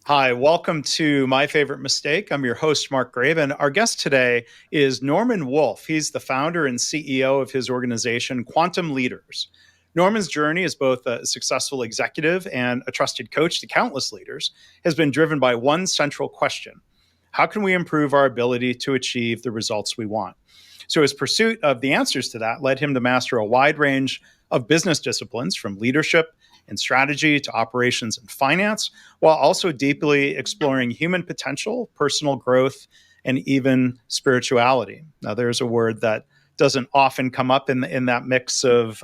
Hi, welcome to My Favorite Mistake. I'm your host, Mark Graven. Our guest today is Norman Wolfe. He's the founder and CEO of his organization, Quantum Leaders. Norman's journey as both a successful executive and a trusted coach to countless leaders has been driven by one central question: how can we improve our ability to achieve the results we want? So his pursuit of the answers to that led him to master a wide range of business disciplines, from leadership and strategy to operations and finance, while also deeply exploring human potential, personal growth, and even spirituality. Now, there's a word that doesn't often come up in that mix of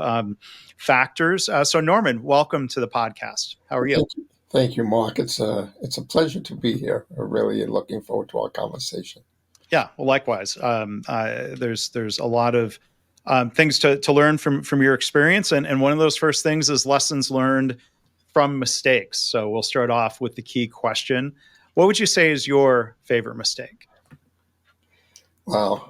factors. So, Norman, welcome to the podcast. How are you? Thank you, Mark. It's a pleasure to be here. I'm really looking forward to our conversation. Yeah, well, likewise. There's a lot of things to learn from your experience, and one of those first things is lessons learned from mistakes. So we'll start off with the key question: what would you say is your favorite mistake? Wow.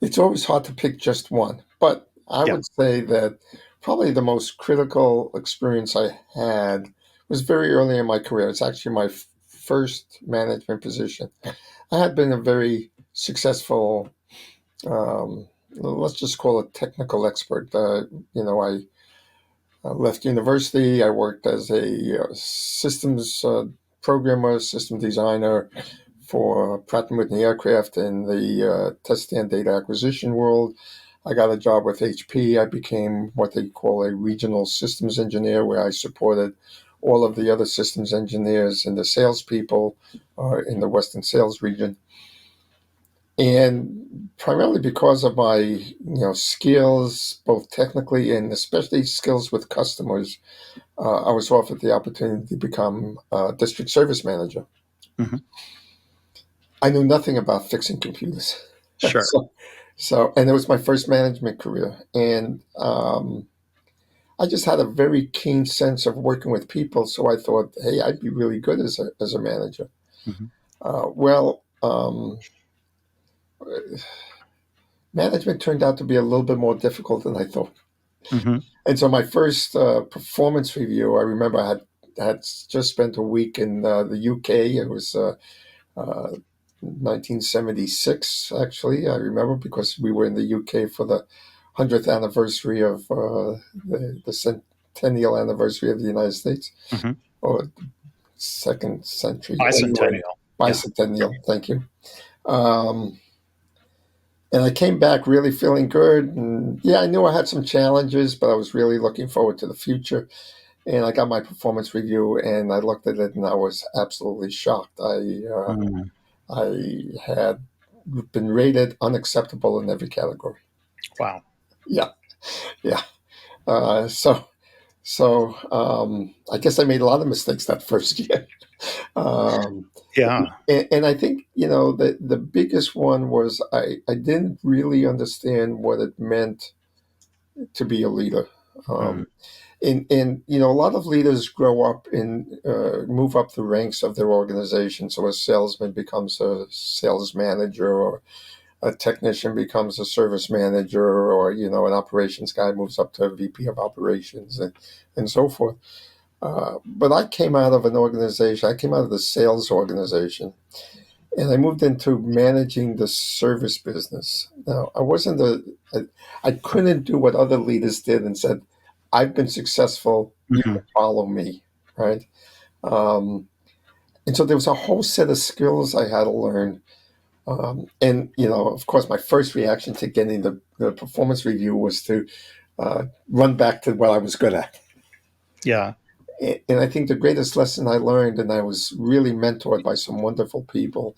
It's always hard to pick just one, but I Yeah. would say that probably the most critical experience I had was very early in my career. It's actually my first management position. I had been a very successful, let's just call it technical expert. I left university. I worked as a systems programmer, system designer for Pratt& Whitney aircraft in the test and data acquisition world. I got a job with HP. I became what they call a regional systems engineer, where I supported all of the other systems engineers and the salespeople in the Western sales region. And primarily because of my skills, both technically and especially skills with customers, I was offered the opportunity to become district service manager. Mm-hmm. I knew nothing about fixing computers. Sure. And it was my first management career. And I just had a very keen sense of working with people. So I thought, hey, I'd be really good as a manager. Mm-hmm. Well, management turned out to be a little bit more difficult than I thought. Mm-hmm. And so my first performance review, I remember I had just spent a week in the UK. It was 1976, actually. I remember because we were in the UK for the 100th anniversary of the centennial anniversary of the United States, Mm-hmm. or second century. Anyway, Bicentennial. Yeah. bicentennial. Thank you. Um, and I came back really feeling good. And yeah, I knew I had some challenges, but I was really looking forward to the future. And I got my performance review, and I looked at it, and I was absolutely shocked. Mm. I had been rated unacceptable in every category. Wow. Yeah, yeah. So I guess I made a lot of mistakes that first year. Um, Yeah. and I think the biggest one was I didn't really understand what it meant to be a leader. Mm. And a lot of leaders grow up and move up the ranks of their organization. So a salesman becomes a sales manager, or a technician becomes a service manager, or an operations guy moves up to a VP of operations, and so forth. But I came out of an organization. I came out of the sales organization, and I moved into managing the service business. Now, I couldn't do what other leaders did and said, I've been successful, you Mm-hmm. can follow me, right? Um, and so there was a whole set of skills I had to learn. And of course, my first reaction to getting the performance review was to run back to what I was good at. Yeah. And I think the greatest lesson I learned, and I was really mentored by some wonderful people,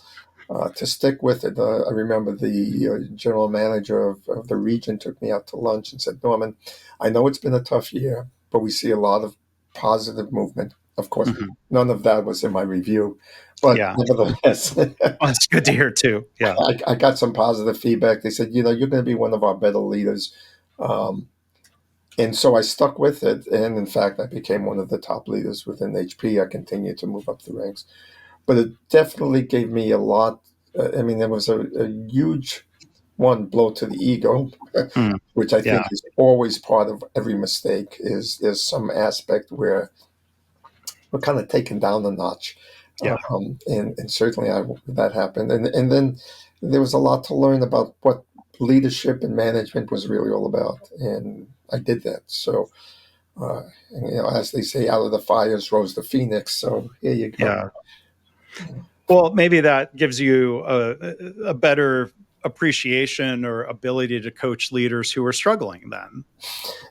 to stick with it. I remember the general manager of the region took me out to lunch and said, Norman, I know it's been a tough year, but we see a lot of positive movement. Of course, Mm-hmm. none of that was in my review, but Yeah. nevertheless, Well, that's good to hear too. Yeah. I got some positive feedback. They said, you're going to be one of our better leaders. Um, and so I stuck with it. And in fact, I became one of the top leaders within HP. I continued to move up the ranks. But it definitely gave me a lot. I mean, there was a huge blow to the ego, Mm. which I Yeah. think is always part of every mistake. Is there's some aspect where were kind of taken down a notch. Yeah. And certainly that happened. And then there was a lot to learn about what leadership and management was really all about. And I did that. So, and, as they say, out of the fires rose the phoenix. So here you go. Yeah. Well, maybe that gives you a better appreciation or ability to coach leaders who are struggling then,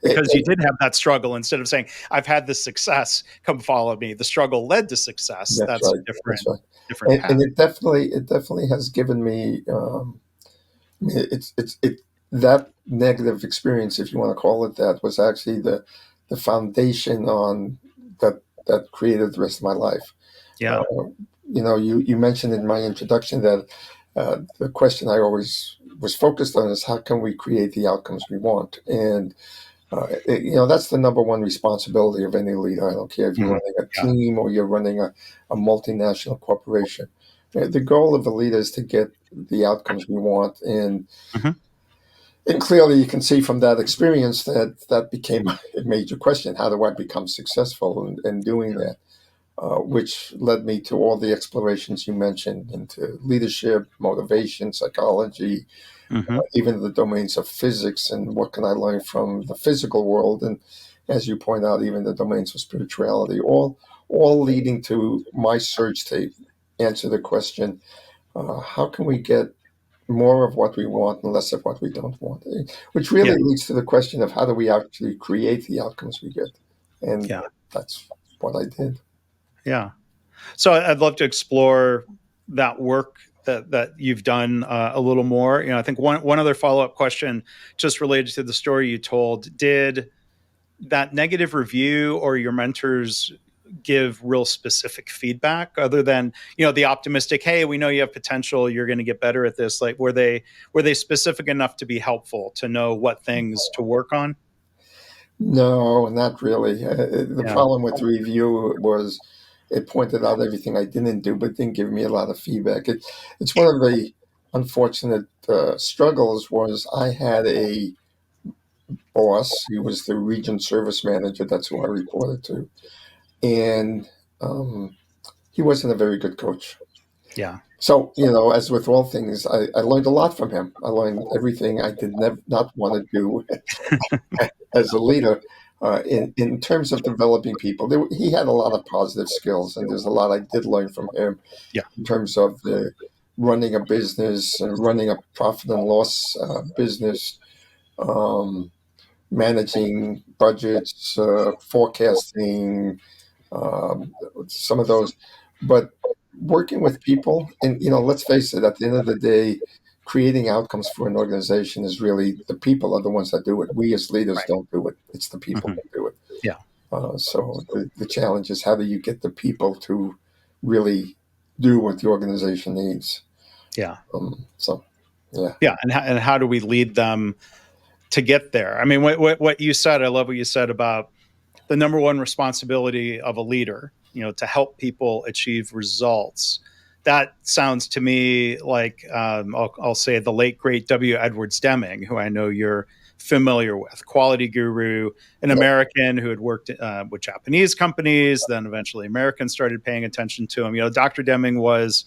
because you It, did have that struggle. Instead of saying, I've had this success, come follow me, the struggle led to success. that's That's a right. That's right. different path. And it definitely has given me, it that negative experience, if you want to call it that, was actually the foundation on that created the rest of my life. Yeah. Uh, you mentioned in my introduction that the question I always was focused on is how can we create the outcomes we want, and that's the number one responsibility of any leader. I don't care if you're Mhm. running a Yeah. team or you're running a multinational corporation. The goal of a leader is to get the outcomes we want, Mhm. and clearly you can see from that experience that became a major question: how do I become successful in doing that? Which led me to all the explorations you mentioned into leadership, motivation, psychology, Mhm. even the domains of physics and what can I learn from the physical world, and as you point out, even the domains of spirituality, all leading to my search to answer the question: how can we get more of what we want and less of what we don't want? Which Yeah. really leads to the question of how do we actually create the outcomes we get, and Yeah. that's what I did. Yeah. So I'd love to explore that work that you've done a little more. I think one other follow up question, just related to the story you told. Did that negative review or your mentors give real specific feedback other than the optimistic, hey, we know you have potential, you're going to get better at this? Like, were they specific enough to be helpful, to know what things to work on? No, not really. The Yeah. problem with the review was it pointed out everything I didn't do, but didn't give me a lot of feedback. It's one of the unfortunate struggles. Was I had a boss. He was the region service manager. That's who I reported to, and he wasn't a very good coach. Yeah. So, as with all things, I learned a lot from him. I learned everything I did not want to do as a leader, in terms of developing people. He had a lot of positive skills, and there's a lot I did learn from him Yeah. in terms of the running a business and running a profit and loss business, um, managing budgets, forecasting, some of those. But working with people, and let's face it, at the end of the day, creating outcomes for an organization is really the people are the ones that do it. We as leaders Right. don't do it. It's the people Hmm. that do it. Yeah. So the challenge is how do you get the people to really do what the organization needs? Yeah. So, yeah, Yeah. And how do we lead them to get there? I mean, what you said, I love what you said about the number one responsibility of a leader, to help people achieve results. That sounds to me like, I'll say, the late great W. Edwards Deming, who I know you're familiar with, quality guru, an yeah, American who had worked with Japanese companies, then eventually Americans started paying attention to him. Dr. Deming was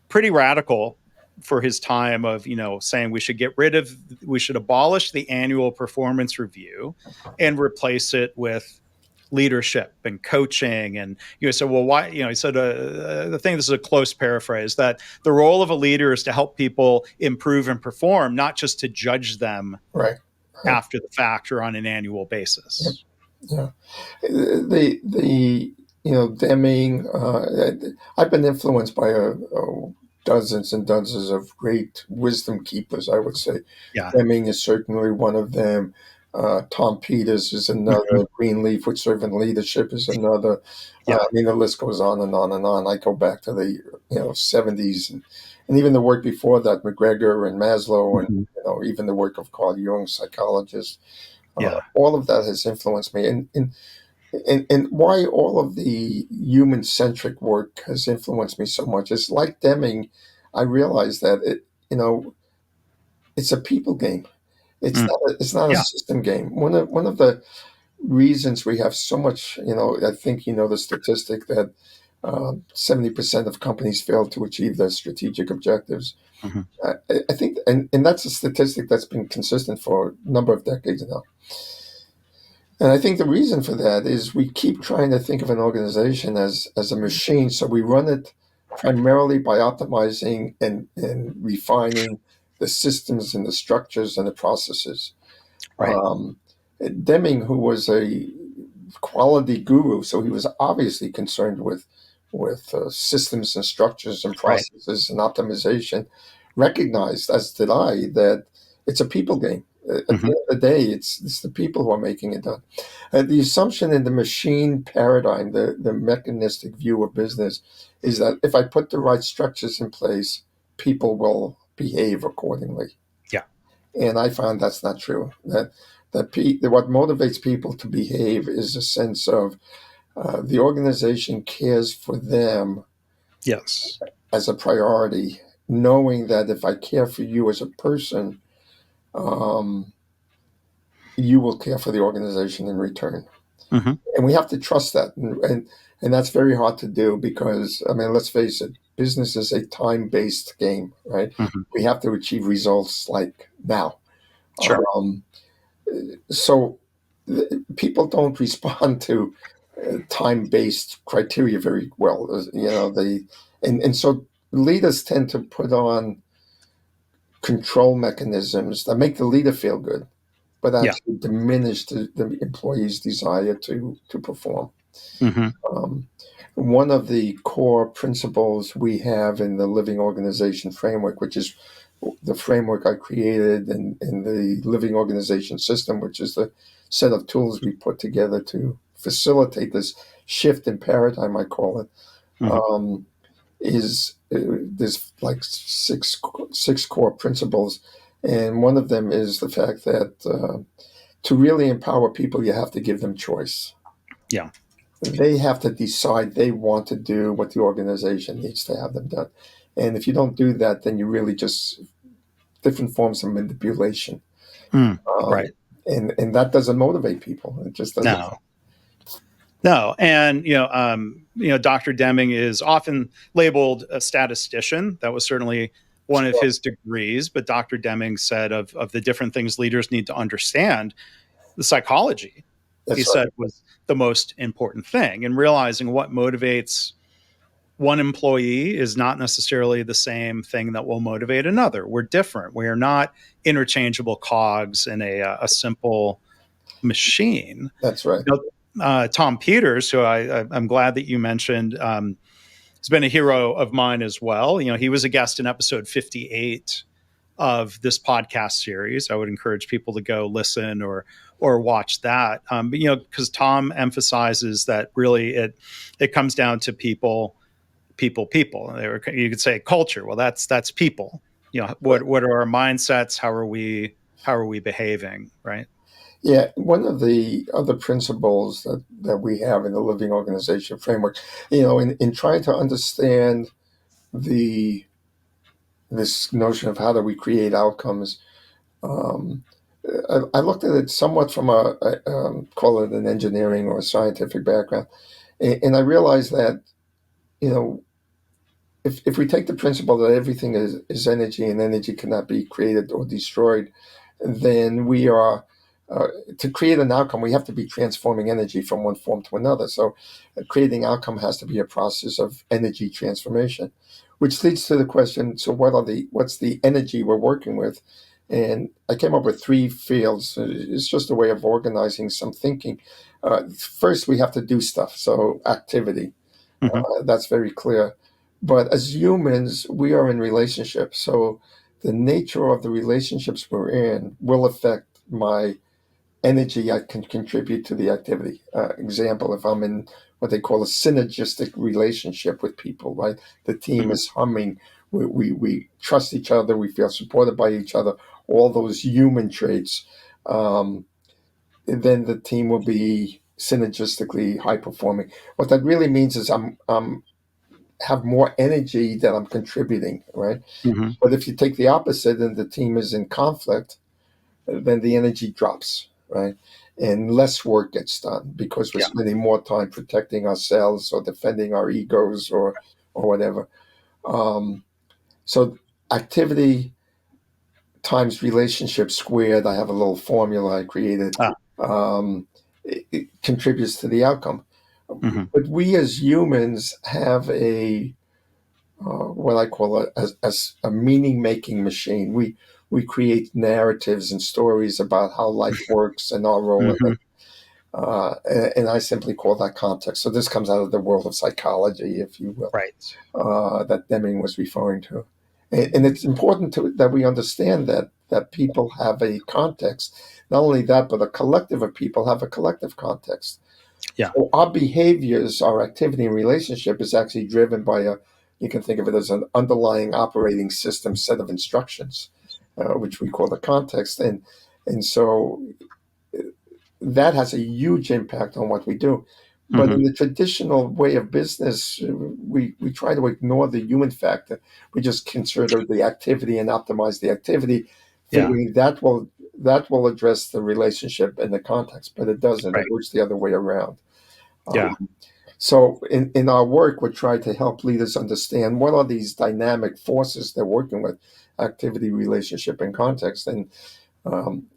pretty radical for his time of saying we should abolish the annual performance review and replace it with leadership and coaching. And said, well, why? He said, the thing, this is a close paraphrase, that the role of a leader is to help people improve and perform, not just to judge them right, right, after the fact or on an annual yep, basis. yeah. The Deming. I've been influenced by dozens and dozens of great wisdom keepers. I would say Yeah. Deming is certainly one of them. Tom Peters is Mhm. another. Greenleaf with servant leadership is another. Yeah. I mean, the list goes on and on and on. I go back to the 70s, and even the work before that, McGregor and Maslow, and Mhm. even the work of Carl Jung, psychologist. Yeah. All of that has influenced me, and why all of the human centric work has influenced me so much is like Deming. I realized that it's a people game. It's Mm. not a Yeah. system game. One of the reasons we have so much, I think the statistic that 70% of companies fail to achieve their strategic objectives. Hmm. I think, and that's a statistic that's been consistent for a number of decades now. And I think the reason for that is we keep trying to think of an organization as a machine. So we run it primarily by optimizing and refining the systems and the structures and the processes. Right. Um, Deming, who was a quality guru, so he was obviously concerned with systems and structures and Right. processes and optimization, recognized, as did I, that it's a people game. At the Hmm. end of the day, it's the people who are making it done. The assumption in the machine paradigm, the mechanistic view of business, is that if I put the right structures in place, people will behave accordingly. Yeah. And I found that's not true. That what motivates people to behave is a sense of the organization cares for them Yes. as a priority, knowing that if I care for you as a person, um, you will care for the organization in return. Hmm. And we have to trust that, and that's very hard to do because I mean, let's face it, business is a time-based game, right? Hmm. We have to achieve results like now. Sure. Um, so people don't respond to time-based criteria very well. They and so leaders tend to put on control mechanisms that make the leader feel good, but Yeah. actually diminish the employee's desire to perform. Hmm. Um, One of the core principles we have in the Living Organization Framework, which is the framework I created, and the Living Organization System, which is the set of tools we put together to facilitate this shift in paradigm, I call it, Hmm. um, is there's like six core principles, and one of them is the fact that to really empower people, you have to give them choice. Yeah. They have to decide they want to do what the organization needs to have them done. And if you don't do that, then you really just different forms of manipulation. Mm. Um, Right. and that doesn't motivate people. It just doesn't. No. No, and Dr. Deming is often labeled a statistician. That was certainly one of Sure. his degrees. But Dr. Deming said of the different things leaders need to understand, the psychology, he That's right. said, was the most important thing. And realizing what motivates one employee is not necessarily the same thing that will motivate another. We're different. We are not interchangeable cogs in a simple machine. That's right. Tom Peters, who I'm glad that you mentioned, has been a hero of mine as well. He was a guest in episode 58 of this podcast series. I would encourage people to go listen or watch that. But because Tom emphasizes that really it comes down to people, people, people. You could say culture. Well, that's people. Right. What are our mindsets? How are we behaving? Right. Yeah, one of the other principles that we have in the Living Organization Framework, in trying to understand the this notion of how do we create outcomes, um, I looked at it somewhat from call it an engineering or a scientific background, and I realized that you know if we take the principle that everything is energy and energy cannot be created or destroyed, then we are to create an outcome, we have to be transforming energy from one form to another. So, creating outcome has to be a process of energy transformation, which leads to the question: so, what's the energy we're working with? And I came up with three fields. It's just a way of organizing some thinking. First, we have to do stuff. So, activity. Mm-hmm. That's very clear. But as humans, we are in relationships. So the nature of the relationships we're in will affect my energy I can contribute to the activity. Example, if I'm in what they call a synergistic relationship with people, right? The team Mm-hmm. is humming. We trust each other. We feel supported by each other. All those human traits. Um, then the team will be synergistically high performing. What that really means is I'm have more energy that I'm contributing, right? Mm-hmm. But if you take the opposite and the team is in conflict, then the energy drops, right? and less work gets done because we're Yeah. spending more time protecting ourselves or defending our egos or whatever. Um, so activity times relationship squared. I have a little formula I created. Ah, It contributes to the outcome. mhm. But we as humans have what I call as a meaning making machine. We create narratives and stories about how life works and our role in it. Mhm. And I simply call that context. So this comes out of the world of psychology, if you will, Right. that Deming was referring to. And it's important that we understand that people have a context. Not only that, but a collective of people have a collective context. Yeah. So our behaviors, our activity and relationship is actually driven by you can think of it as an underlying operating system set of instructions, which we call the context. And so that has a huge impact on what we do. But Mhm. in the traditional way of business, we try to ignore the human factor. We just consider the activity and optimize the activity, Yeah. figuring that will address the relationship and the context. But it doesn't. It Right. works the other way around. Yeah. So in our work, we try to help leaders understand what are these dynamic forces they're working with: activity, relationship, and context. And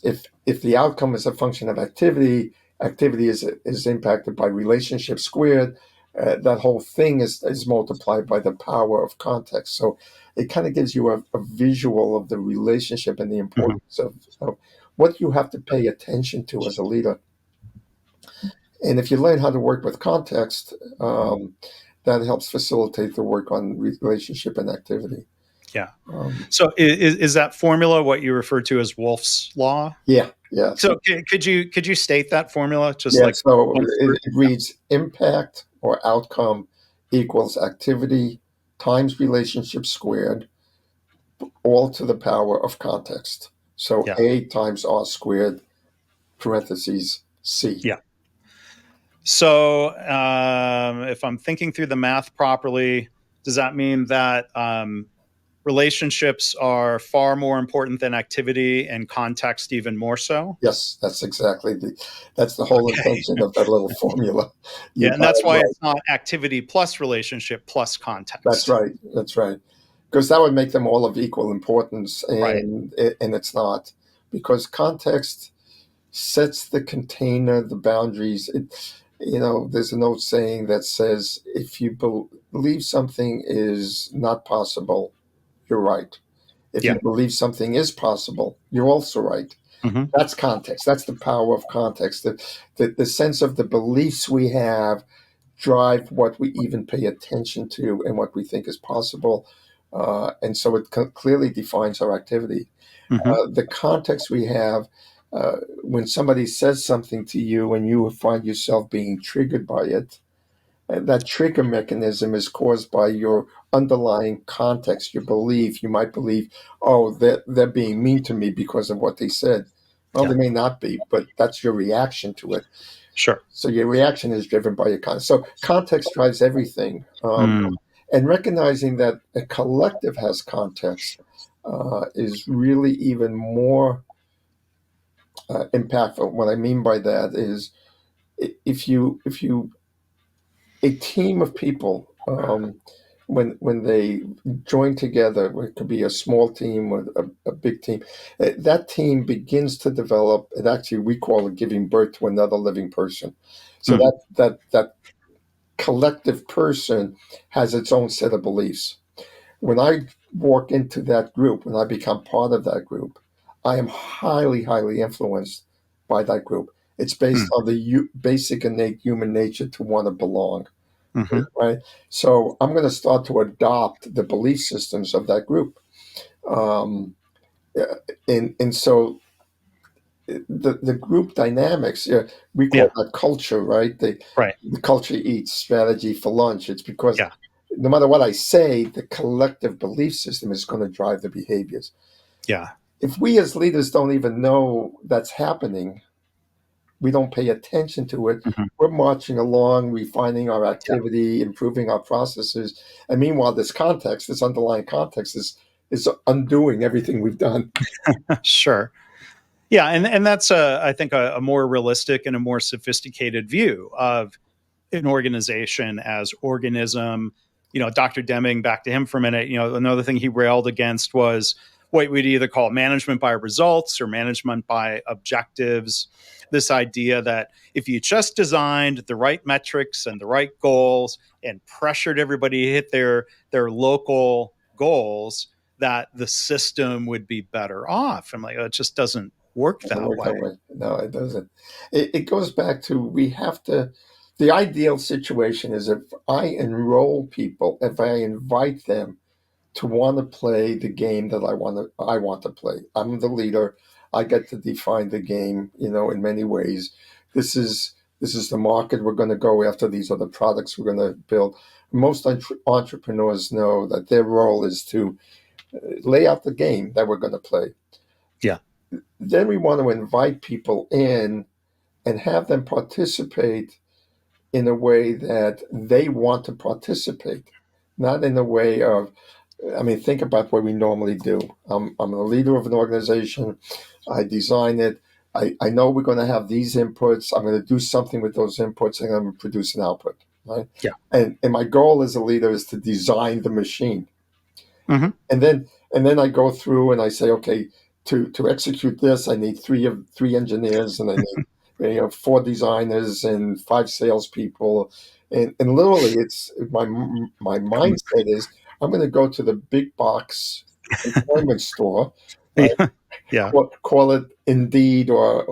if the outcome is a function of activity, activity is impacted by relationship squared. That whole thing is multiplied by the power of context. So it kind of gives you a visual of the relationship and the Mhm. importance of what you have to pay attention to as a leader. And if you learn how to work with context, that helps facilitate the work on relationship and activity. Yeah. Um, So is that formula what you refer to as Wolf's law? yeah, yeah. So could you state that formula just Yeah, like so one word? it reads impact or outcome equals activity times relationship squared, all to the power of context. So Yeah. A times R squared, parentheses, C. Yeah. So if I'm thinking through the math properly, does that mean that relationships are far more important than activity and context even more so? Yes, that's the whole Okay. intention of that little formula. You Yeah, and got that's it why right. it's not activity plus relationship plus That's context. right. That's right. Because that would make them all of equal importance, Right. and it's not, because context sets the container, the boundaries. There's an old saying that says, if you believe something is not possible, you're right. If Yeah. you believe something is possible, you're also right. Hmm. That's context. That's the power of context. The sense of the beliefs we have drive what we even pay attention to and what we think is possible. And so it clearly defines our activity. Hmm. The context we have, when somebody says something to you and you find yourself being triggered by it, that trigger mechanism is caused by your underlying context, your belief. You might believe, oh, they're being mean to me because of what they said. Well, Yeah. they may not be, but that's your reaction to it. Sure. So your reaction is driven by your context. So context drives everything. Mm. And recognizing that a collective has context is really even more impactful. What I mean by that is, if you a team of people, when they join together, it could be a small team or a big team, that team begins to develop. And actually, we call it giving birth to another living person. So Mm. that collective person has its own set of beliefs. When I walk into that group, when I become part of that group, I am highly, highly influenced by that group. It's based Mm. on the basic innate human nature to want to belong, Hmm. right? So I'm going to start to adopt the belief systems of that group. Um, and so the group dynamics, we call Yeah. that culture, right? Right. The culture eats strategy for lunch. It's because Yeah. no matter what I say, the collective belief system is going to drive the behaviors. Yeah. If we as leaders don't even know that's happening, we don't pay attention to it. Hmm. We're marching along, refining our Yeah. activity, improving our processes. And meanwhile, this underlying context is undoing everything we've done. Sure. Yeah, and that's I think a more realistic and a more sophisticated view of an organization as organism. Dr. Deming, back to him for a minute. Another thing he railed against was what we'd either call management by results or management by objectives. This idea that if you just designed the right metrics and the right goals and pressured everybody to hit their local goals, that the system would be better off. I'm like, oh, it just doesn't work It doesn't that work that way. way. No, it doesn't. It goes back to we have to. The ideal situation is if I enroll people, if I invite them to want to play the game that I want to play. I'm the leader. I get to define the game, in many ways. This is this is the market we're going to go after. These are the products we're going to build. Most entrepreneurs know that their role is to lay out the game that we're going to play. Yeah. Then we want to invite people in and have them participate in a way that they want to participate, not in a way of, I mean, think about what we normally do. I'm the leader of an organization. I design it. I know we're going to have these inputs. I'm going to do something with those inputs and I'm going to produce an output. Right. Yeah. And my goal as a leader is to design the machine. Mm-hmm. And then I go through and I say, okay, to execute this, I need three engineers and I need four designers and five salespeople. And literally, it's my mindset is I'm going to go to the big box employment store, right? Yeah. Yeah. Call it Indeed or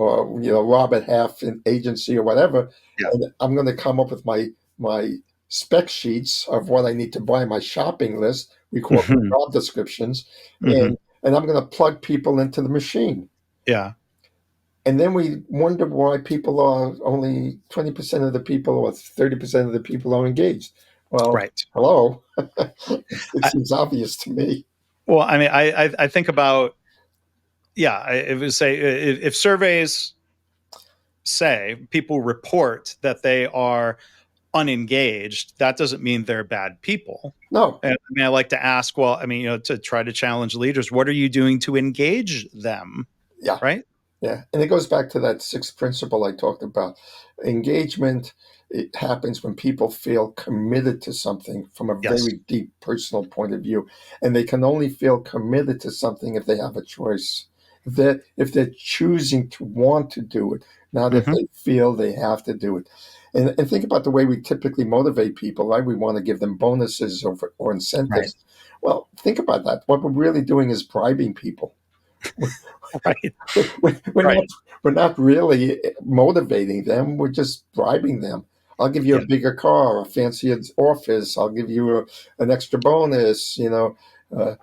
Robert Half agency or whatever, Yeah. and I'm going to come up with my spec sheets of what I need to buy, my shopping list. We call them Mm-hmm. job descriptions, Mm-hmm. and I'm going to plug people into the machine. Yeah. And then we wonder why people are only 20% of the people or 30% of the people are engaged. Well, Right. hello, it I, seems obvious to me. well, I mean, I think about, yeah, it would say if surveys say people report that they are unengaged, that doesn't mean they're bad people. No, And I mean, I like to ask, well, I mean, to try to challenge leaders, what are you doing to engage them? yeah, Right. yeah, and it goes back to that sixth principle I talked about. Engagement, it happens when people feel committed to something from a Yes. very deep personal point of view, and they can only feel committed to something if they have a choice. If they're choosing to want to do it, not if Mm-hmm. they feel they have to do it. And think about the way we typically motivate people, right? We want to give them bonuses or Right. incentives. Well, think about that. What we're really doing is bribing people. Right. We're Right. not we're not really motivating them. We're just bribing them. I'll give you a Yeah. bigger car, a fancier office. I'll give you an extra bonus. Uh,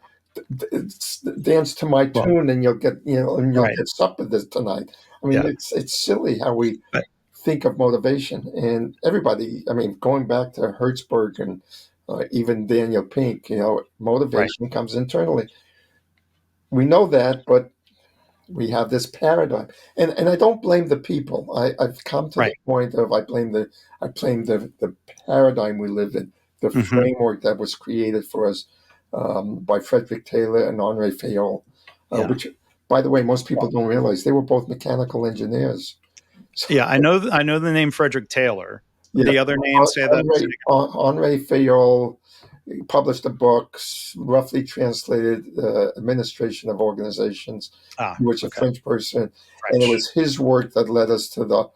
dance to my Well, tune, and you'll right. get supper this tonight. I mean, Yeah. it's silly how we But, think of motivation. And everybody, I mean, going back to Hertzberg and even Daniel Pink, right. motivation comes internally. We know that, but we have this paradigm, and I don't blame the people. I've come to the Right. point of I blame the paradigm we live in, the Mm-hmm. framework that was created for us by Frederick Taylor and Henri Fayol, Yeah. which, by the way, most people Well, don't realize they were both mechanical engineers. So, yeah. I know the name Frederick Taylor. yeah, The other name, say that. Henri Fayol published a book, roughly translated Administration of Organizations. Ah, He was a okay. French person, and it French. was his work that led us to the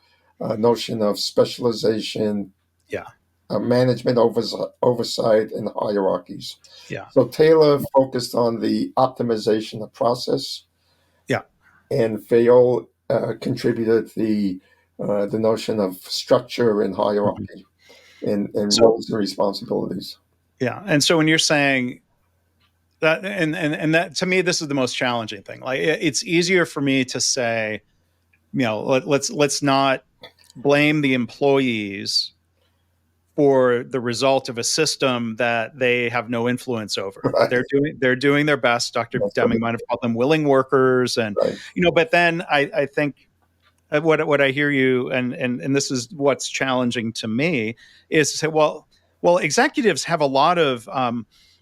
notion of specialization, Yeah. management oversight, and hierarchies. Yeah. So Taylor focused on the optimization of process, Yeah. and Fayol contributed the notion of structure and Mhm. hierarchy and So, roles and responsibilities. yeah. And so when you're saying that, and that, to me, this is the most challenging thing. Like, it's easier for me to say, let's not blame the employees for the result of a system that they have no influence over. Right. They're doing their best. Dr. That's what Deming might have called them willing workers, and right. but then I think what I hear you, and this is what's challenging to me, is to say, well, executives have a lot of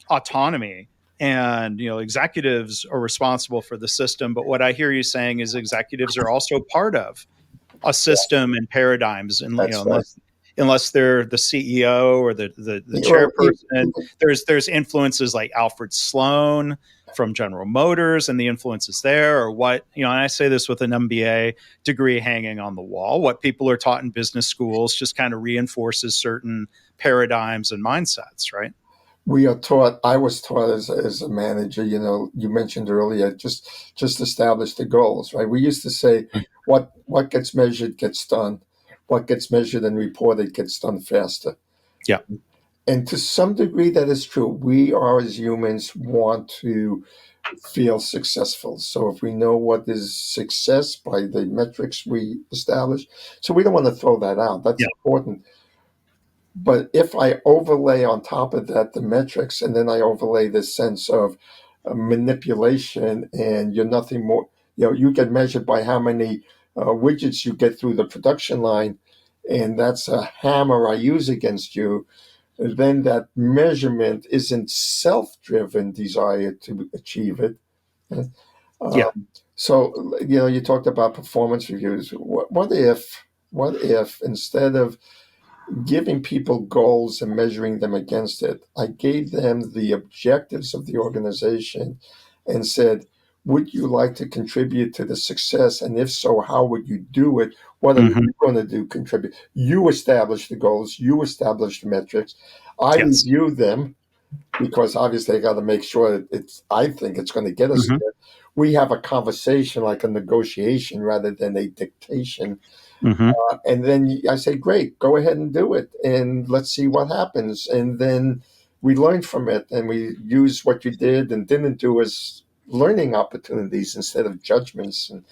autonomy, and executives are responsible for the system. But what I hear you saying is executives are also part of a system and paradigms, and That's right. unless they're the CEO or the Well, chairperson, there's influences like Alfred Sloan from General Motors and the influences there, or what, and I say this with an MBA degree hanging on the wall, what people are taught in business schools just kind of reinforces certain paradigms and mindsets, right? we are taught. I was taught as a manager. You mentioned earlier, just establish the goals, right? We used to say, what gets measured gets done. What gets measured and reported gets done faster. Yeah. And to some degree, that is true. We are, as humans, want to feel successful. So if we know what is success by the metrics we establish, so we don't want to throw that out. That's Yeah. important. But if I overlay on top of that the metrics, and then I overlay this sense of manipulation, and you're nothing more, you get measured by how many widgets you get through the production line, and that's a hammer I use against you, then that measurement isn't self-driven desire to achieve it. Yeah. So you talked about performance reviews. What if instead of giving people goals and measuring them against it, I gave them the objectives of the organization and said, would you like to contribute to the success? And if so, how would you do it? What are Mm-hmm. you going to do? Contribute. You establish the goals, you establish the metrics. I Yes. review them because obviously I got to make sure that I think it's going to get us Mm-hmm. there. We have a conversation like a negotiation rather than a dictation. Mm-hmm. And then I say, great, go ahead and do it. And let's see what happens. And then we learn from it and we use what you did and didn't do as learning opportunities instead of judgments. And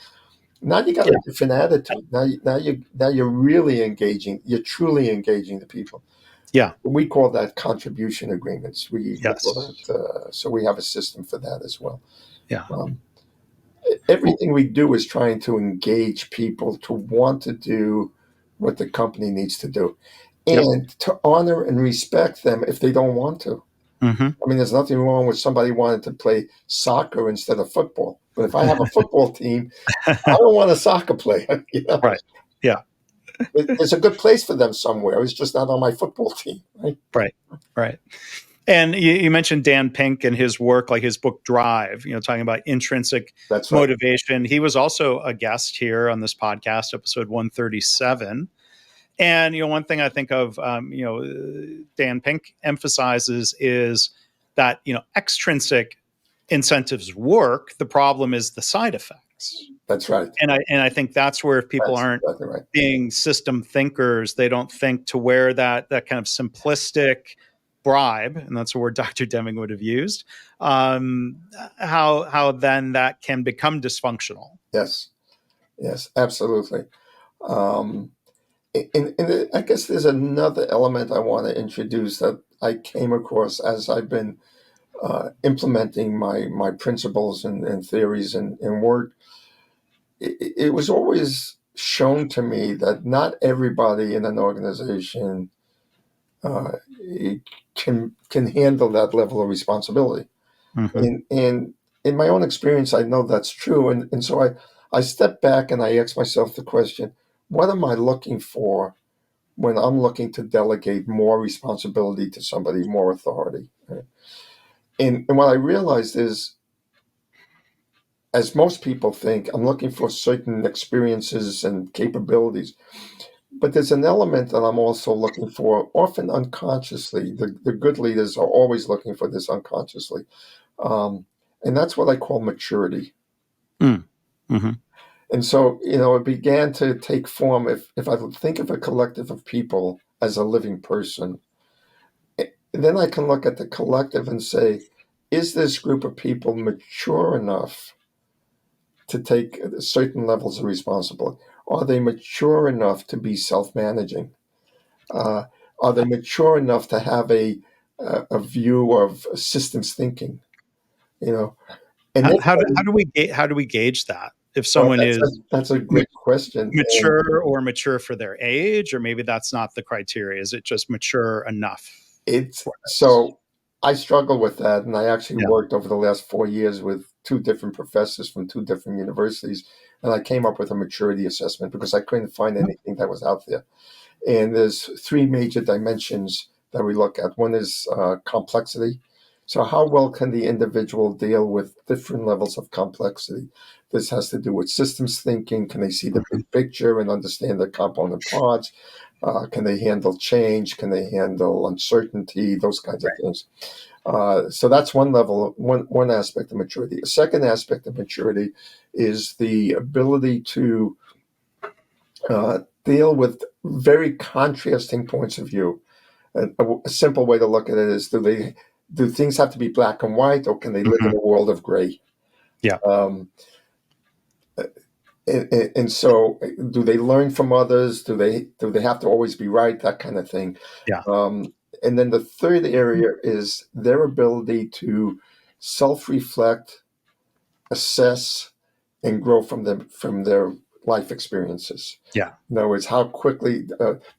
now you got Yeah. a different attitude. Now you're really engaging. You're truly engaging the people. Yeah. We call that contribution agreements. We call Yes. that. So we have a system for that as well. Yeah. Um, Well, everything we do is trying to engage people to want to do what the company needs to do yep. and to honor and respect them if they don't want to. Mm-hmm. I mean, there's nothing wrong with somebody wanting to play soccer instead of football. But if I have a football team, I don't want a soccer player. Right. Yeah. There's a good place for them somewhere. It's just not on my football team, right? Right. Right. And you mentioned Dan Pink and his work, like his book Drive, talking about intrinsic That's right. motivation. He was also a guest here on this podcast, episode 137. And, one thing I think of, Dan Pink emphasizes is that, extrinsic incentives work. The problem is the side effects. That's right. And I think that's where if people That's aren't exactly right. being system thinkers, they don't think to where that kind of simplistic bribe, and that's the word Dr. Deming would have used, how then that can become dysfunctional. Yes. Yes, absolutely. Um, and I guess there's another element I want to introduce that I came across as I've been implementing my principles and theories and work. It was always shown to me that not everybody in an organization uh, can handle that level of responsibility. Mm-hmm. And in my own experience, I know that's true. And so I step back and I ask myself the question, what am I looking for when I'm looking to delegate more responsibility to somebody, more authority? Right? And what I realized is, as most people think, I'm looking for certain experiences and capabilities. But there's an element that I'm also looking for, often unconsciously. The good leaders are always looking for this unconsciously. Um, and that's what I call maturity. Mm. Mm-hmm. And so, it began to take form. If I think of a collective of people as a living person, then I can look at the collective and say, is this group of people mature enough to take certain levels of responsibility? Are they mature enough to be self-managing? Uh, are they mature enough to have a view of systems thinking? You know, and How, then, how, do, how do we gauge that? If well, someone that's a, is that's a great question. And mature for their age, or maybe that's not the criteria. Is it just mature enough it's for this? so. I struggle with that, and I actually Yeah. worked over the last 4 years with two different professors from two different universities, and I came up with a maturity assessment because I couldn't find anything that was out there. And there's three major dimensions that we look at. One is complexity. So, how well can the individual deal with different levels of complexity? This has to do with systems thinking. Can they see the Mhm. big picture and understand the component parts? Can they handle change? Can they handle uncertainty? Those kinds of Right. things. So that's one level, one aspect of maturity. A second aspect of maturity is the ability to deal with very contrasting points of view. A simple way to look at it is: do things have to be black and white, or can they live in Mhm. a world of gray? Yeah. Um, and so, do they learn from others? Do they have to always be right? That kind of thing. Yeah. Um, and then the third area is their ability to self-reflect, assess, and grow from their life experiences. Yeah. In other words, how quickly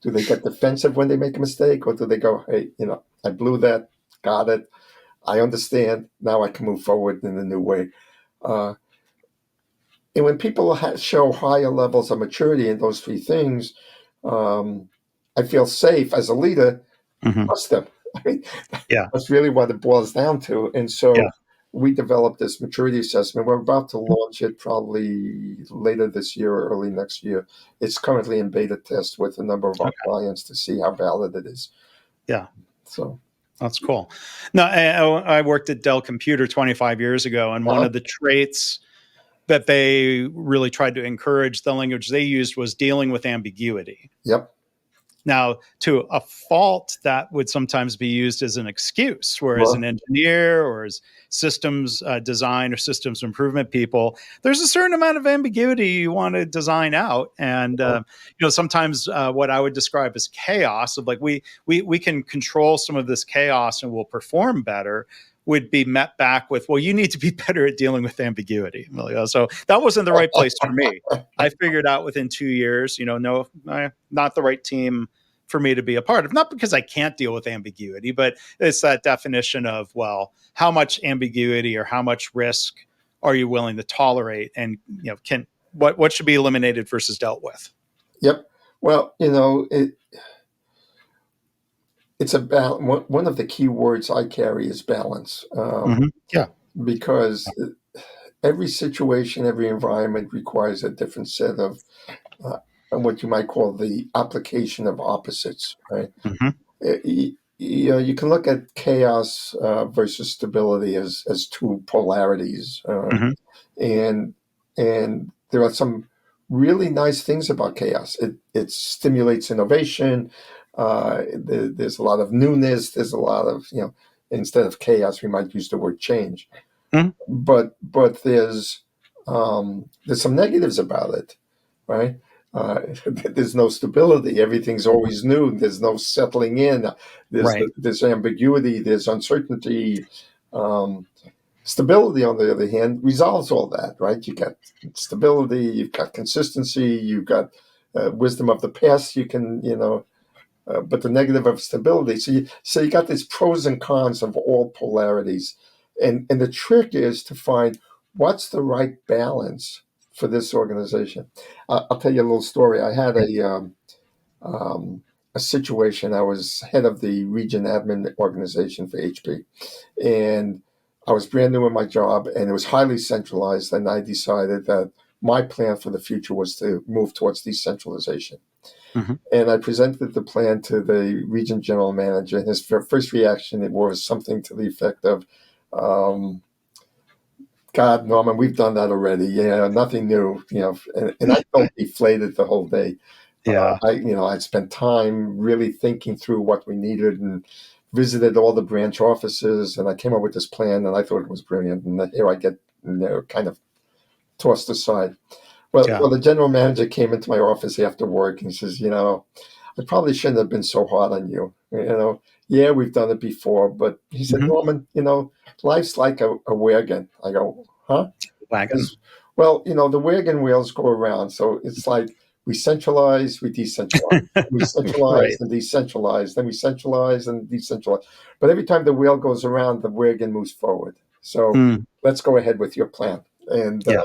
do they get defensive when they make a mistake, or do they go, "Hey, I blew that, got it, I understand. Now I can move forward in a new way." Uh, and when people show higher levels of maturity in those three things, um, I feel safe as a leader. Mhm. Trust them. I mean, Yeah. that's really what it boils down to. And Yeah. so we developed this maturity assessment. We're about to launch it probably later this year or early next year. It's currently in beta test with a number of our Okay. clients to see how valid it is. Yeah. So, That's cool. No, I worked at Dell Computer 25 years ago, and one uh-huh. of the traits that they really tried to encourage, the language they used was dealing with ambiguity. Yep. Now, to a fault, that would sometimes be used as an excuse, whereas an Well, engineer or as systems design or systems improvement people, there's a certain amount of ambiguity you want to design out. And sometimes what I would describe as chaos of like we can control some of this chaos and we'll perform better would be met back with, well, you need to be better at dealing with ambiguity. So that wasn't the right place for me. I figured out within 2 years, no, not the right team for me to be a part of. Not because I can't deal with ambiguity, but it's that definition of, well, how much ambiguity or how much risk are you willing to tolerate, and can what should be eliminated versus dealt with. yep. Well, it's a balance. One of the key words I carry is balance, Yeah. because every situation, every environment requires a different set of uh, what you might call the application of opposites, right? Hmm. You can look at chaos versus stability as two polarities, Hmm. and there are some really nice things about chaos. It stimulates innovation. There's a lot of newness. There's a lot of instead of chaos, we might use the word change. Hmm. But there's some negatives about it, right? There's no stability. Everything's always new. There's no settling in. Right. There's ambiguity. There's uncertainty. Um, Stability, on the other hand, resolves all that, right? You got stability. You've got consistency. You've got wisdom of the past. You can, but the negative of stability. So you got these pros and cons of all polarities, and the trick is to find what's the right balance for this organization. I'll tell you a little story. I had um, a situation. I was head of the region admin organization for HP, and I was brand new in my job, and it was highly centralized. And I decided that my plan for the future was to move towards decentralization. Hmm. And I presented the plan to the region general manager, and his first reaction it was something to the effect of, um, "God, Norman, we've done that already. Yeah, nothing new." And I felt deflated the whole day. Yeah. I'd spent time really thinking through what we needed and visited all the branch offices, and I came up with this plan, and I thought it was brilliant. And here I get, kind of tossed aside. Yeah. Well, the general manager came into my office after work and he says, "I probably shouldn't have been so hard on you. Yeah, we've done it before, but," he said, Hmm. "Norman, life's like a wagon." I go, "Huh?" Wagon. Because, well, the wagon wheels go around, so it's like we centralize, we decentralize. We centralize Right. and decentralize, then we centralize and decentralize. But every time the wheel goes around, the wagon moves forward. So Mm, let's go ahead with your plan. And yeah.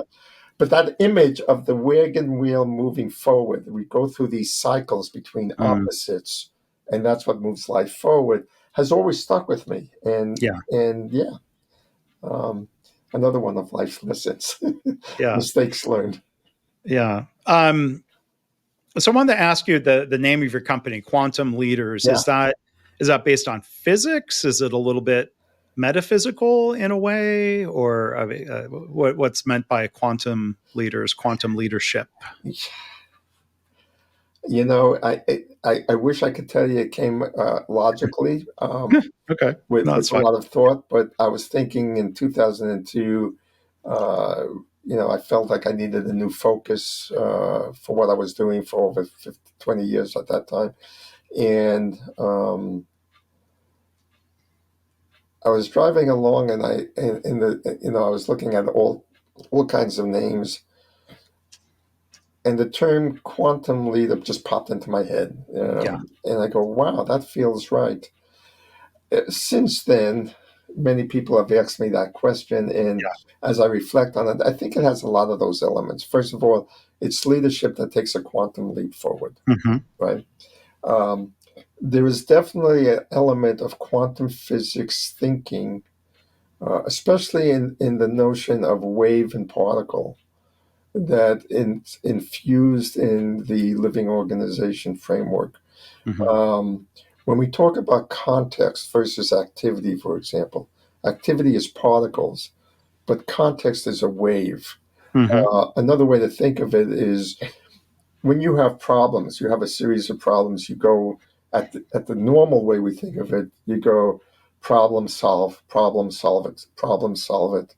but that image of the wagon wheel moving forward, we go through these cycles between Mm, opposites, and that's what moves life forward, has always stuck with me. yeah. And yeah, um, another one of life's lessons, Yeah. mistakes learned. Yeah. So I wanted to ask you the name of your company, Quantum Leaders. Yeah. Is that based on physics? Is it a little bit metaphysical in a way, or what's meant by quantum leaders, quantum leadership? You know, I wish I could tell you it came logically, Okay, no, with that's a fine. lot of thought, but I was thinking in 2002, uh, I felt like I needed a new focus for what I was doing for over 50, 20 years at that time. And I was driving along and I was looking at all kinds of names, and the term quantum leader just popped into my head. Yeah. And I go, wow, that feels right. Since then, many people have asked me that question, and Yeah. as I reflect on it, I think it has a lot of those elements. First of all, it's leadership that takes a quantum leap forward, Hmm. right? Um, there is definitely an element of quantum physics thinking, especially in the notion of wave and particle, that infused in the living organization framework. Hmm. Um, when we talk about context versus activity, for example, activity is particles, but context is a wave. Hmm. Another way to think of it is when you have problems, you have a series of problems, you go at the normal way we think of it, you go problem solve it, problem solve it.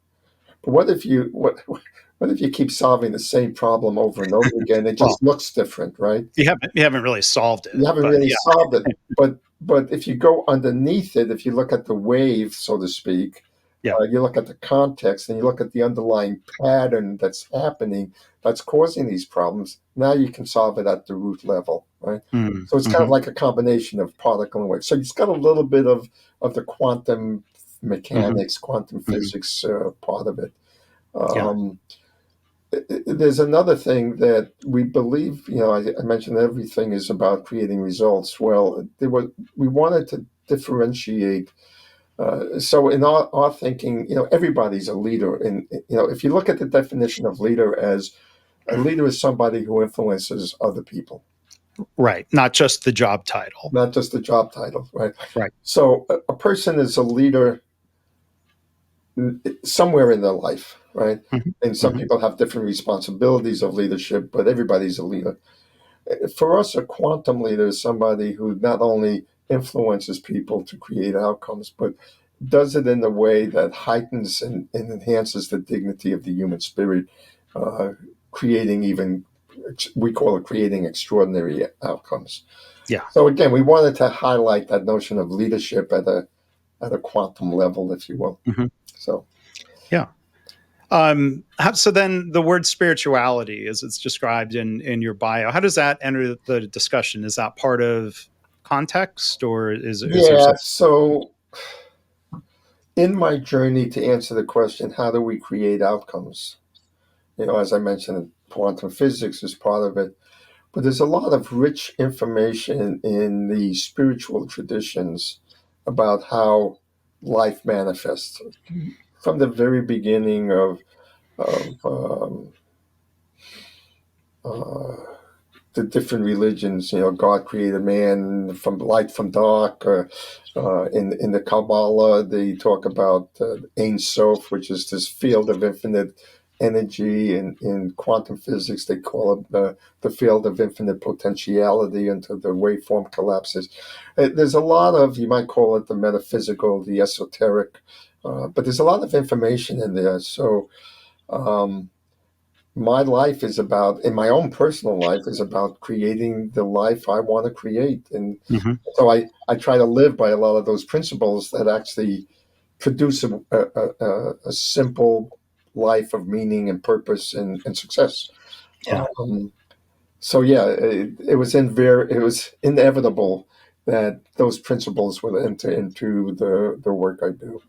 But what if you keep solving the same problem over and over again? It Well, just looks different, right? you haven't really solved You it, haven't but really yeah. solved it. But if you go underneath it, if you look at the wave, so to speak, Yeah. you look at the context and you look at the underlying pattern that's happening that's causing these problems. Now you can solve it at the root level, right? So it's kind of Mm-hmm. like a combination of particle and wave. So it's got a little bit of the quantum Hmm. mechanics, quantum Hmm. physics part of it. Yeah. Um, there's another thing that we believe, I mentioned everything is about creating results. Well, we wanted to differentiate. So in our thinking, everybody's a leader. And, if you look at the definition of leader as a leader is somebody who influences other people, Right. Not just the job title. not just the job title, right? Right. So a person is a leader somewhere in their life, right? Hmm. And some Hmm. people have different responsibilities of leadership, but everybody's a leader. For us, a quantum leader is somebody who not only influences people to create outcomes, but does it in a way that heightens and enhances the dignity of the human spirit, uh, creating even, we call it creating extraordinary outcomes. Yeah. So again, we wanted to highlight that notion of leadership at a quantum level, if you will. Hmm. So Yeah. So then the word spirituality, as it's described in your bio, how does that enter the discussion? Is that part of context, or is there yeah, something? so in my journey to answer the question, how do we create outcomes? As I mentioned, quantum physics is part of it, but there's a lot of rich information in the spiritual traditions about how life manifests from the very beginning of uh, the different religions. God created man from light from dark. In the Kabbalah, they talk about Ein Sof, which is this field of infinite energy. In quantum physics, they call it the field of infinite potentiality until the waveform collapses. There's a lot of, you might call it the metaphysical, the esoteric, but there's a lot of information in there. So um, my life is about, in my own personal life, is about creating the life I want to create. And Hmm. so I try to live by a lot of those principles that actually produce a simple life of meaning and purpose and success. Yeah. Um, So yeah, it was inevitable that those principles would enter into the work I do.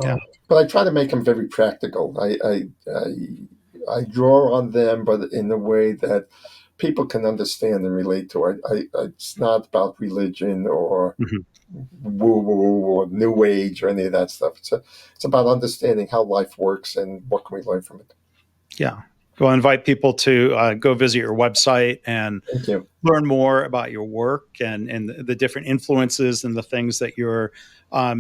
Yeah. Um, but I try to make them very practical. I draw on them, but in a way that people can understand and relate to. It's not about religion or Mhm. woo woo or new age or any of that stuff. It's about understanding how life works and what can we learn from it. Yeah. Well, I invite people to go visit your website and Thank you. learn more about your work and the different influences and the things that you're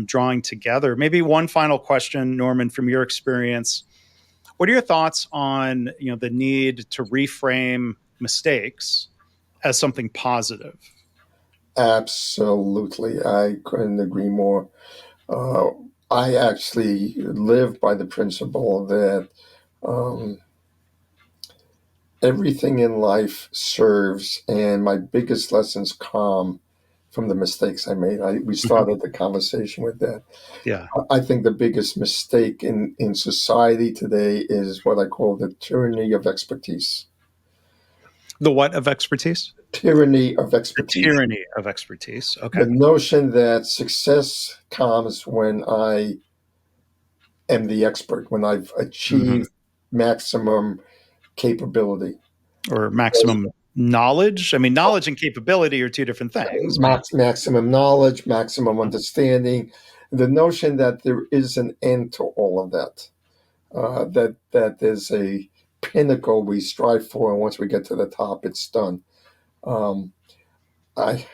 drawing together. Maybe one final question, Norman, from your experience. What are your thoughts on the need to reframe mistakes as something positive? Absolutely, I couldn't agree more. Uh, I actually live by the principle that um, everything in life serves, and my biggest lessons come from the mistakes I made. We Mhm. started the conversation with that. Yeah. I think the biggest mistake in society today is what I call the tyranny of expertise. The what of expertise? Tyranny of The expertise. tyranny of expertise. Okay. The notion that success comes when I am the expert, when I've Hmm. achieved maximum capability. Or maximum knowledge. I mean, knowledge and capability are two different things, but Maximum knowledge, maximum understanding, the notion that there is an end to all of that, that there's a pinnacle we strive for, and once we get to the top, it's done. Um, I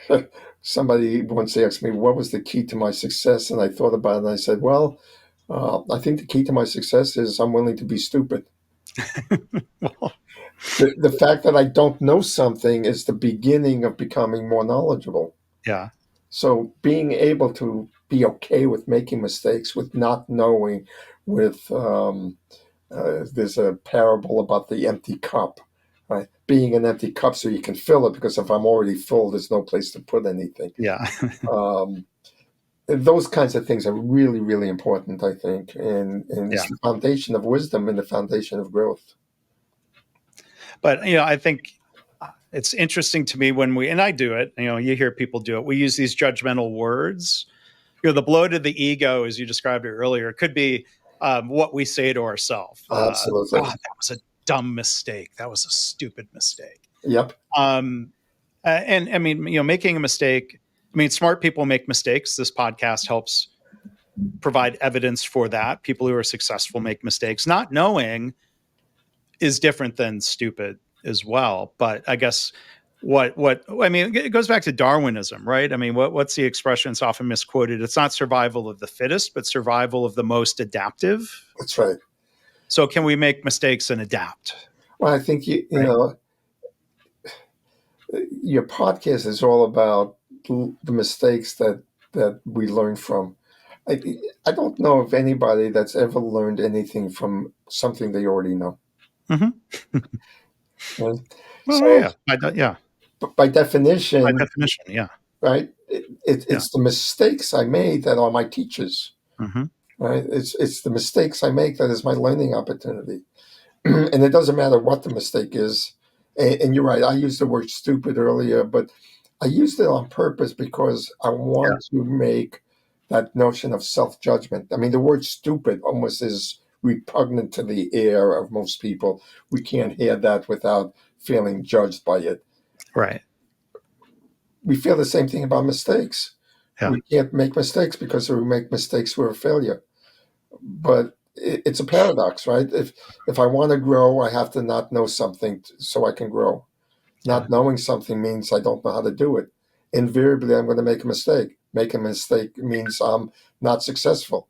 somebody once asked me what was the key to my success, and I thought about it, and I said, well, I think the key to my success is I'm willing to be stupid. well, The fact that I don't know something is the beginning of becoming more knowledgeable. yeah, So being able to be okay with making mistakes, with not knowing, with there's a parable about the empty cup, right? Being an empty cup so you can fill it, because if I'm already full, there's no place to put anything. yeah, Um, those kinds of things are really, really important, I think, and yeah. it's the foundation of wisdom and the foundation of growth. But I think it's interesting to me when we and I do it. You hear people do it. We use these judgmental words. The blow to the ego, as you described it earlier, could be what we say to ourselves. Absolutely. God, that was a dumb mistake. That was a stupid mistake. Yep. Um, and I mean, making a mistake. I mean, smart people make mistakes. This podcast helps provide evidence for that. People who are successful make mistakes. Not knowing is different than stupid as well. But I guess what I mean, it goes back to Darwinism, right? I mean, what's the expression? It's often misquoted. It's not survival of the fittest, but survival of the most adaptive. That's right. So can we make mistakes and adapt? Well, I think you Right. know your podcast is all about the mistakes that we learn from. I, I don't know of anybody that's ever learned anything from something they already know. Mm-hmm. Right? Well, So, yeah, yeah, by by definition, definition, yeah, right, yeah. it's the mistakes I made that are my teachers. Mm-hmm. Right? It's the mistakes I make that is my learning opportunity. And it doesn't matter what the mistake is. And you're right. I used the word stupid earlier, but I used it on purpose because I Yeah, want to make that notion of self judgment. I mean, the word stupid almost is repugnant to the air of most people. We can't hear that without feeling judged by it. right. We feel the same thing about mistakes. Yeah, We can't make mistakes because if we make mistakes, we're a failure. But it's a paradox, right? If I want to grow, I have to not know something so I can grow. yeah, Not knowing something means I don't know how to do it. Invariably, I'm going to make a mistake. Make a mistake means I'm not successful.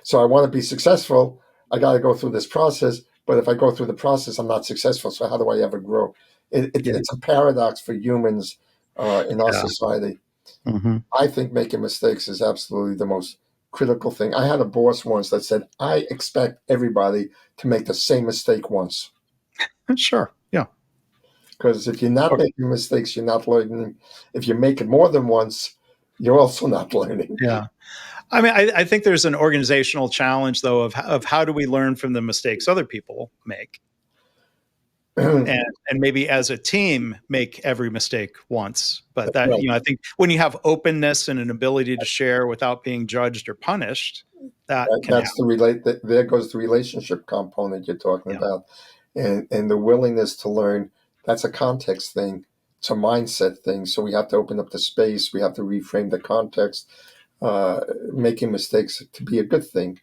So I want to be successful. I got to go through this process. But if I go through the process, I'm not successful. So how do I ever grow? yeah, It's a paradox for humans in our yeah. society. Mm-hmm. I think making mistakes is absolutely the most critical thing. I had a boss once that said, I expect everybody to make the same mistake once. Sure. Yeah. Because if you're not making mistakes, you're not learning. If you make it more than once, you're also not learning. Yeah. I mean, I think there's an organizational challenge, though, of how do we learn from the mistakes other people make? and maybe as a team make every mistake once. But That's that, right. I think when you have openness and an ability to share without being judged or punished, that can That's happen. the relate. There goes the relationship component you're talking Yeah. about, and the willingness to learn. That's a context thing. It's a mindset thing. So we have to open up the space. We have to reframe the context. Making mistakes to be a good thing,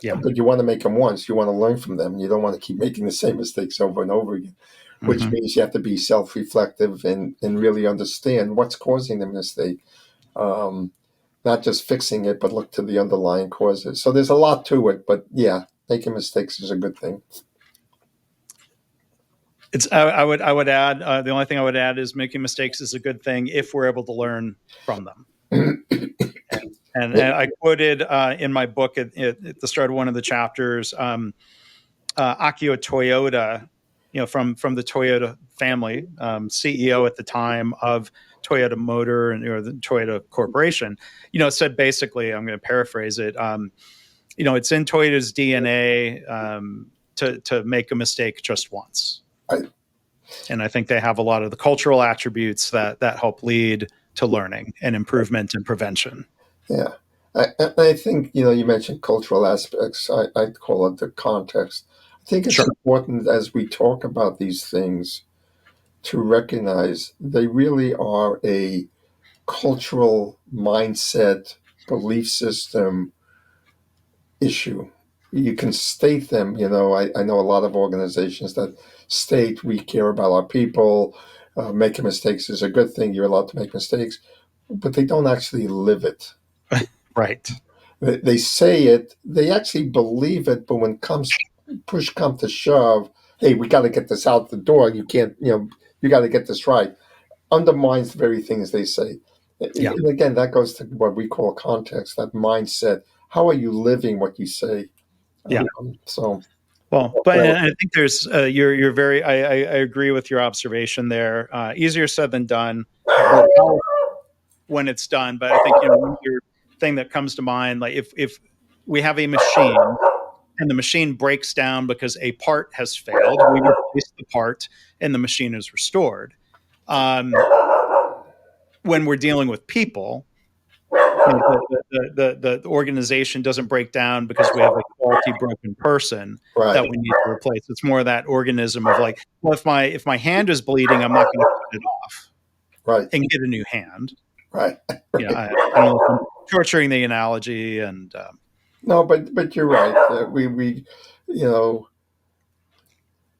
Yeah. but you want to make them once. You want to learn from them. You don't want to keep making the same mistakes over and over again, which Hmm. means you have to be self-reflective and really understand what's causing the mistake. Um, Not just fixing it, but look to the underlying causes. So there's a lot to it, but yeah, making mistakes is a good thing. I would add, the only thing I would add is making mistakes is a good thing if we're able to learn from them. And I quoted in my book at the start of one of the chapters, Akio Toyoda, from the Toyota family, CEO at the time of Toyota Motor and the Toyota Corporation, said basically, I'm going to paraphrase it, it's in Toyota's DNA, to make a mistake just once. I, And I think they have a lot of the cultural attributes that help lead to learning and improvement and prevention. yeah. I think, you mentioned cultural aspects. I'd call it the context. I think it's Sure. important as we talk about these things to recognize they really are a cultural mindset, belief system issue. You can state them, I know a lot of organizations that state we care about our people, making mistakes is a good thing, you're allowed to make mistakes, but they don't actually live it. Right. They say it, they actually believe it, but when push comes to shove, hey, we got to get this out the door. You can't, you got to get this right. Undermines the very things they say. Yeah. And again, that goes to what we call context, that mindset. How are you living what you say? Yeah. So, Well, but well, I think there's you're very I agree with your observation there. Easier said than done, more powerful when it's done. But I think one other thing that comes to mind, like if we have a machine and the machine breaks down because a part has failed, we replace the part and the machine is restored. Um, when we're dealing with people, the organization doesn't break down because we have a faulty broken person right, that we need to replace. It's more that organism of like, well, if my hand is bleeding, I'm not going to cut it off right, and get a new hand. right. I don't know if I'm torturing the analogy, and No, but you're right. You know,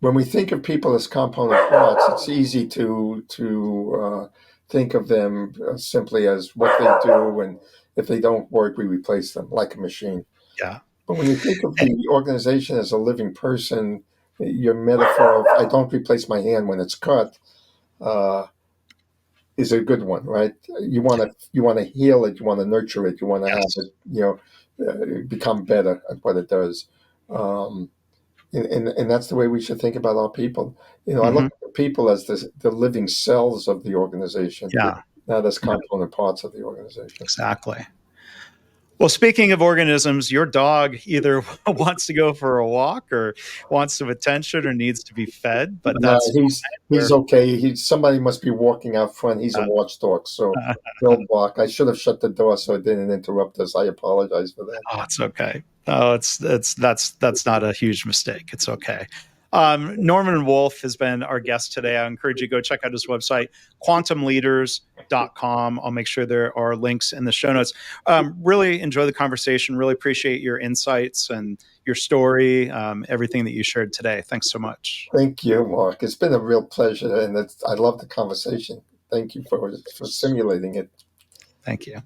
when we think of people as component parts, it's easy to think of them simply as what they do, and if they don't work, we replace them like a machine. yeah, But when you think of the organization as a living person, your metaphor of "I don't replace my hand when it's cut" uh, is a good one, right? You want to heal it, you want to nurture it, you want to have yes, it, become better at what it does. Um, and that's the way we should think about our people. I look hmm, at the people as the living cells of the organization, yeah, not as yeah, component parts of the organization. exactly. Well, speaking of organisms, your dog either wants to go for a walk or wants some attention or needs to be fed, but No, that's he's fine. okay. Somebody must be walking out front. He's a watchdog, so he'll bark. I should have shut the door so it didn't interrupt us. I apologize for that. Oh, it's okay. Oh, that's not a huge mistake. It's okay. Norman Wolfe has been our guest today. I encourage you to go check out his website, quantumleaders.com. I'll make sure there are links in the show notes. Really enjoy the conversation. Really appreciate your insights and your story, everything that you shared today. Thanks so much. Thank you, Mark. It's been a real pleasure, and I love the conversation. Thank you for simulating it. Thank you.